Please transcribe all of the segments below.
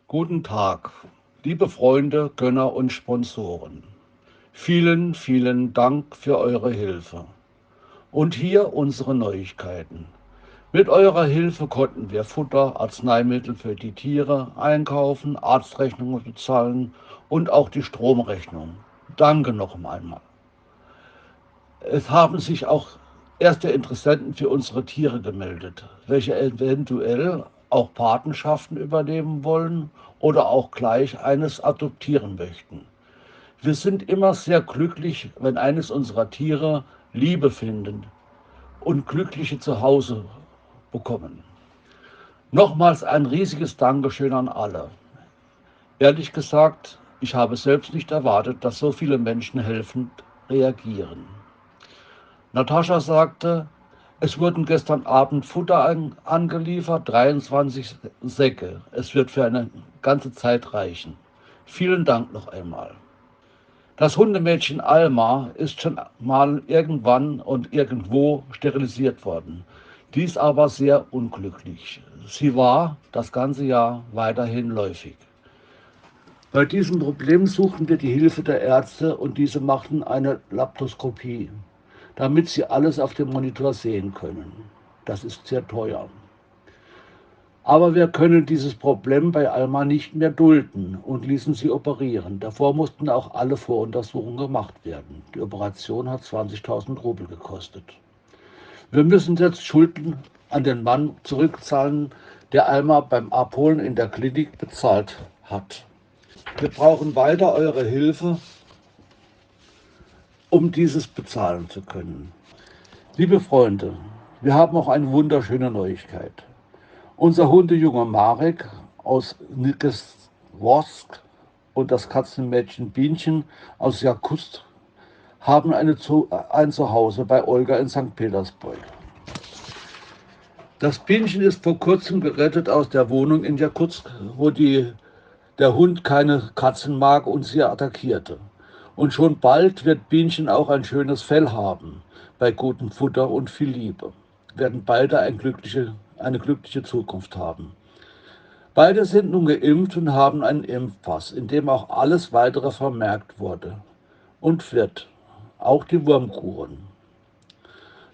Guten Tag, liebe Freunde, Gönner und Sponsoren. Vielen, vielen Dank für eure Hilfe. Und hier unsere Neuigkeiten. Mit eurer Hilfe konnten wir Futter, Arzneimittel für die Tiere einkaufen, Arztrechnungen bezahlen und auch die Stromrechnung. Danke noch einmal. Es haben sich auch erste Interessenten für unsere Tiere gemeldet, welche eventuell auch Patenschaften übernehmen wollen oder auch gleich eines adoptieren möchten. Wir sind immer sehr glücklich, wenn eines unserer Tiere Liebe finden und glückliche Zuhause bekommen. Nochmals ein riesiges Dankeschön an alle. Ehrlich gesagt, ich habe selbst nicht erwartet, dass so viele Menschen helfend reagieren. Natascha sagte, es wurden gestern Abend Futter angeliefert, 23 Säcke. Es wird für eine ganze Zeit reichen. Vielen Dank noch einmal. Das Hundemädchen Alma ist schon mal irgendwann und irgendwo sterilisiert worden. Dies aber sehr unglücklich. Sie war das ganze Jahr weiterhin läufig. Bei diesem Problem suchten wir die Hilfe der Ärzte und diese machten eine Laparoskopie, damit sie alles auf dem Monitor sehen können. Das ist sehr teuer. Aber wir können dieses Problem bei Alma nicht mehr dulden und ließen sie operieren. Davor mussten auch alle Voruntersuchungen gemacht werden. Die Operation hat 20.000 Rubel gekostet. Wir müssen jetzt Schulden an den Mann zurückzahlen, der Alma beim Abholen in der Klinik bezahlt hat. Wir brauchen weiter eure Hilfe, um dieses bezahlen zu können. Liebe Freunde, wir haben auch eine wunderschöne Neuigkeit. Unser Hundejunge Marek aus Nikesworsk und das Katzenmädchen Bienchen aus Jakutsk haben ein Zuhause bei Olga in St. Petersburg. Das Bienchen ist vor kurzem gerettet aus der Wohnung in Jakutsk, wo der Hund keine Katzen mag und sie attackierte. Und schon bald wird Bienchen auch ein schönes Fell haben, bei gutem Futter und viel Liebe. Werden beide eine glückliche Zukunft haben. Beide sind nun geimpft und haben einen Impfpass, in dem auch alles weitere vermerkt wurde und wird, auch die Wurmkuren.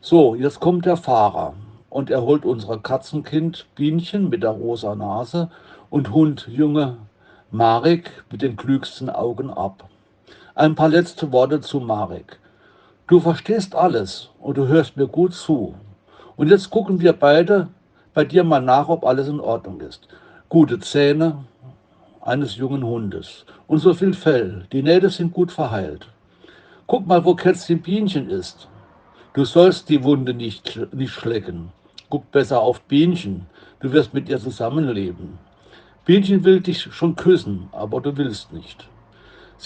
So, jetzt kommt der Fahrer und er holt unser Katzenkind Bienchen mit der rosa Nase und Hund Junge Marek mit den klügsten Augen ab. Ein paar letzte Worte zu Marek. Du verstehst alles und du hörst mir gut zu. Und jetzt gucken wir beide bei dir mal nach, ob alles in Ordnung ist. Gute Zähne eines jungen Hundes und so viel Fell. Die Nähte sind gut verheilt. Guck mal, wo Kätzchen Bienchen ist. Du sollst die Wunde nicht schlecken. Guck besser auf Bienchen. Du wirst mit ihr zusammenleben. Bienchen will dich schon küssen, aber du willst nicht.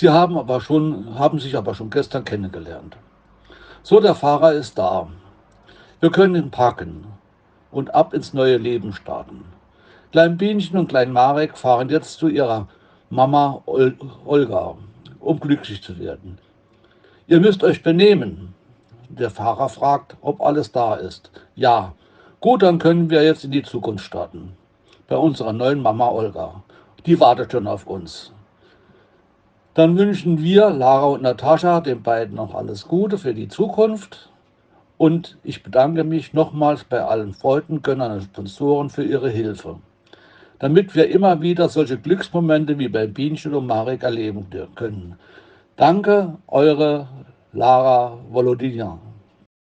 Haben sich aber schon gestern kennengelernt. So, der Fahrer ist da. Wir können ihn packen und ab ins neue Leben starten. Klein Bienchen und Klein Marek fahren jetzt zu ihrer Mama Olga, um glücklich zu werden. Ihr müsst euch benehmen. Der Fahrer fragt, ob alles da ist. Ja. Gut, dann können wir jetzt in die Zukunft starten. Bei unserer neuen Mama Olga. Die wartet schon auf uns. Dann wünschen wir, Lara und Natascha, den beiden noch alles Gute für die Zukunft. Und ich bedanke mich nochmals bei allen Freunden, Gönnern und Sponsoren für ihre Hilfe, damit wir immer wieder solche Glücksmomente wie bei Bienchen und Marek erleben können. Danke, eure Lara Volodina.